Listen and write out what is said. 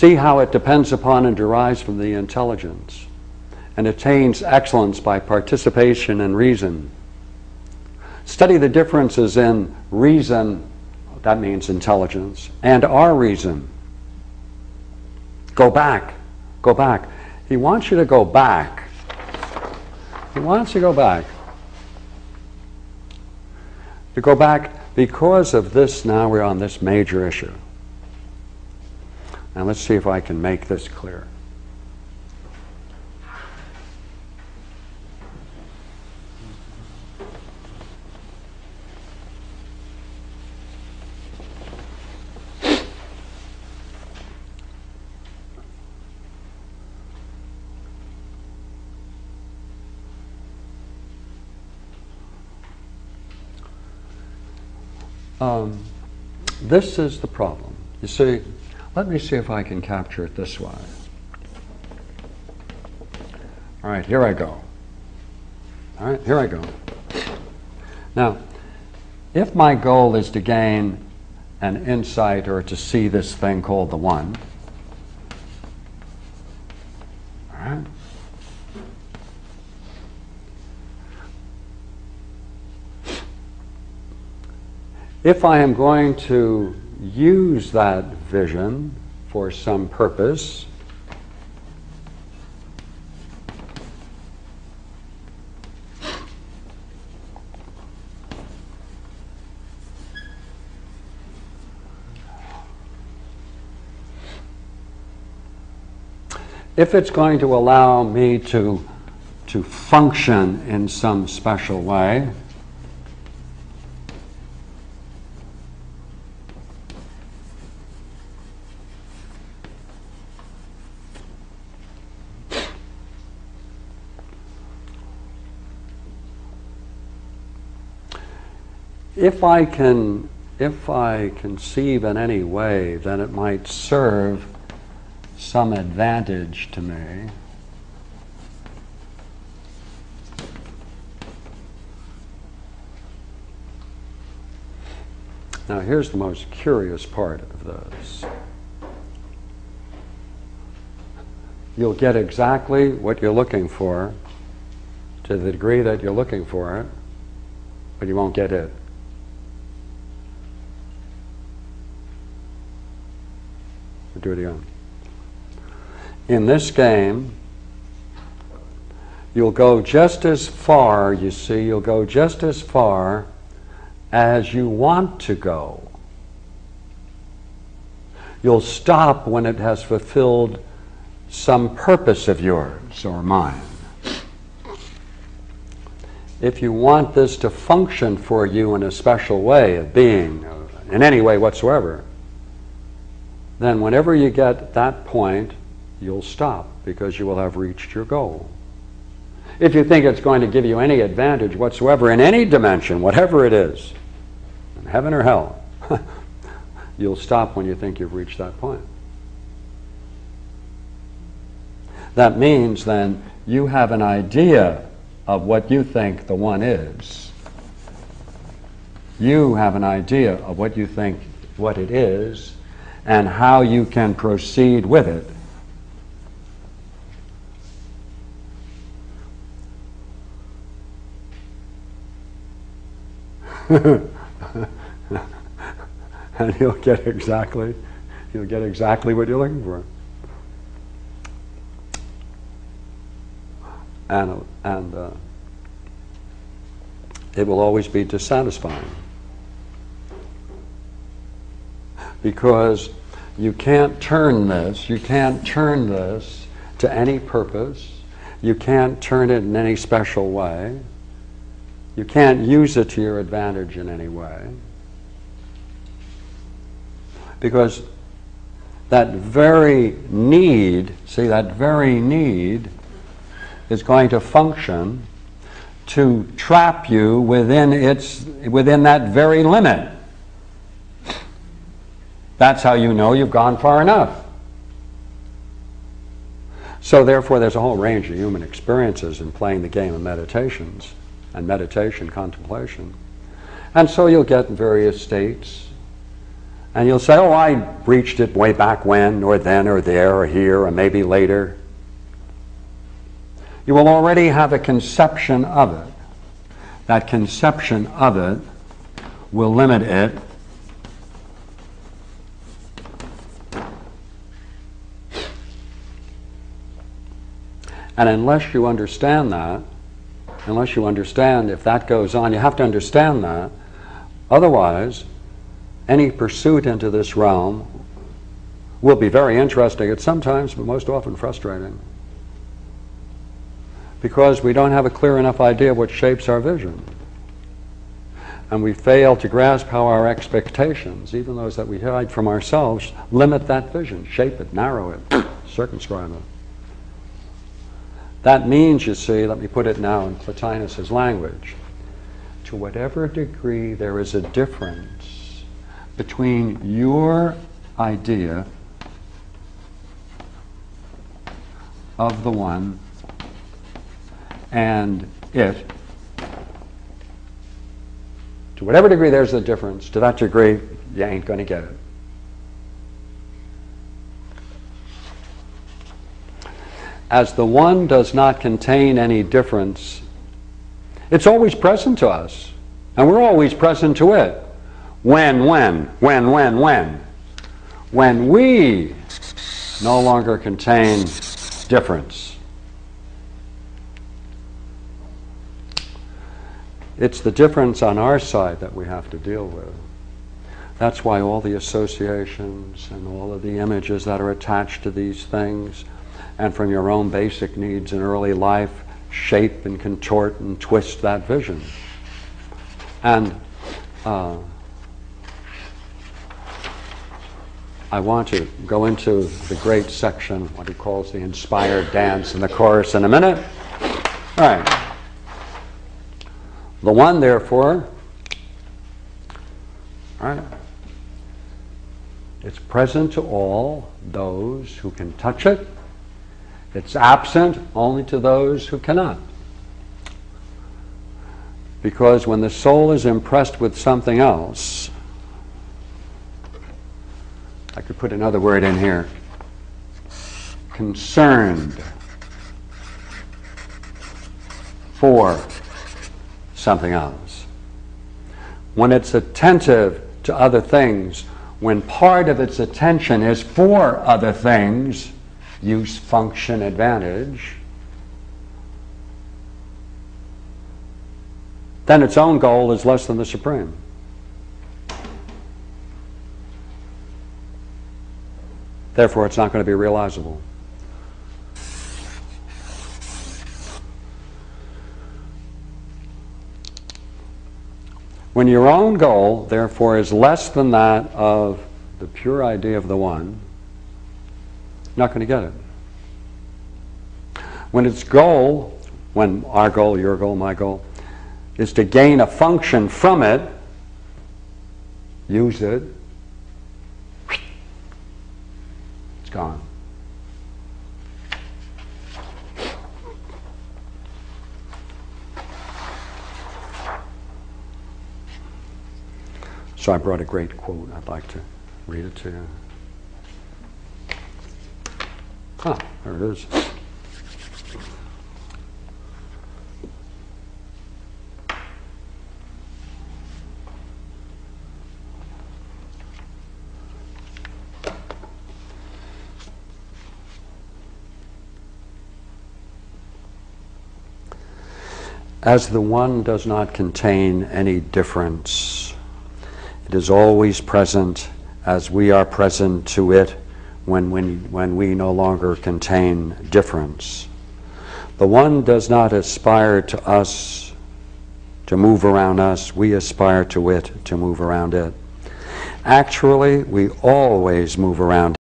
See how it depends upon and derives from the intelligence, and attains excellence by participation in reason. Study the differences in reason, that means intelligence, and our reason. Go back, go back. He wants you to go back. He wants you to go back. To go back because of this, now we're on this major issue. Now let's see if I can make this clear. This is the problem. You see, let me see if I can capture it this way. All right, here I go. All right, here I go. Now, if my goal is to gain an insight or to see this thing called the One, all right, if I am going to use that vision for some purpose, if it's going to allow me to function in some special way, if I conceive in any way that it might serve some advantage to me, now here's the most curious part of this. You'll get exactly what you're looking for to the degree that you're looking for it, but you won't get it. We'll do it again. In this game, you'll go just as far, you see, you'll go just as far as you want to go. You'll stop when it has fulfilled some purpose of yours or mine. If you want this to function for you in a special way of being, in any way whatsoever, then whenever you get that point, you'll stop because you will have reached your goal. If you think it's going to give you any advantage whatsoever in any dimension, whatever it is, in heaven or hell, you'll stop when you think you've reached that point. That means then you have an idea of what you think the One is. You have an idea of what you think what it is and how you can proceed with it. And you'll get exactly what you're looking for. And it will always be dissatisfying. Because you can't turn this to any purpose. You can't turn it in any special way. You can't use it to your advantage in any way. Because that very need, see, that very need is going to function to trap you within that very limit. That's how you know you've gone far enough. So therefore there's a whole range of human experiences in playing the game of meditations and meditation, contemplation. And so you'll get various states And you'll say, oh, I reached it way back when, or then, or there, or here, or maybe later. You will already have a conception of it. That conception of it will limit it and unless you understand that, unless you understand if that goes on, you have to understand that. Otherwise, any pursuit into this realm will be very interesting at sometimes, but most often frustrating. Because we don't have a clear enough idea of what shapes our vision. And we fail to grasp how our expectations, even those that we hide from ourselves, limit that vision, shape it, narrow it, circumscribe it. That means, you see, let me put it now in Plotinus's language, to whatever degree there is a difference between your idea of the one and it, to whatever degree there's a difference, to that degree you ain't going to get it. As the one does not contain any difference, it's always present to us, and we're always present to it. When we no longer contain difference. It's the difference on our side that we have to deal with. That's why all the associations and all of the images that are attached to these things and from your own basic needs in early life shape and contort and twist that vision. And I want to go into the great section, what he calls the inspired dance in the chorus in a minute. All right. The one, therefore, all right, it's present to all those who can touch it. It's absent only to those who cannot. Because when the soul is impressed with something else, I could put another word in here, concerned for something else. When it's attentive to other things, when part of its attention is for other things, use, function, advantage, then its own goal is less than the supreme. Therefore, it's not going to be realizable. When your own goal, therefore, is less than that of the pure idea of the one, you're not going to get it. When its goal, when our goal, your goal, my goal, is to gain a function from it, use it, it's gone. So I brought a great quote. I'd like to read it to you. Ah, there it is. As the one does not contain any difference, it is always present as we are present to it when we no longer contain difference. The one does not aspire to us to move around us, we aspire to it to move around it. Actually, we always move around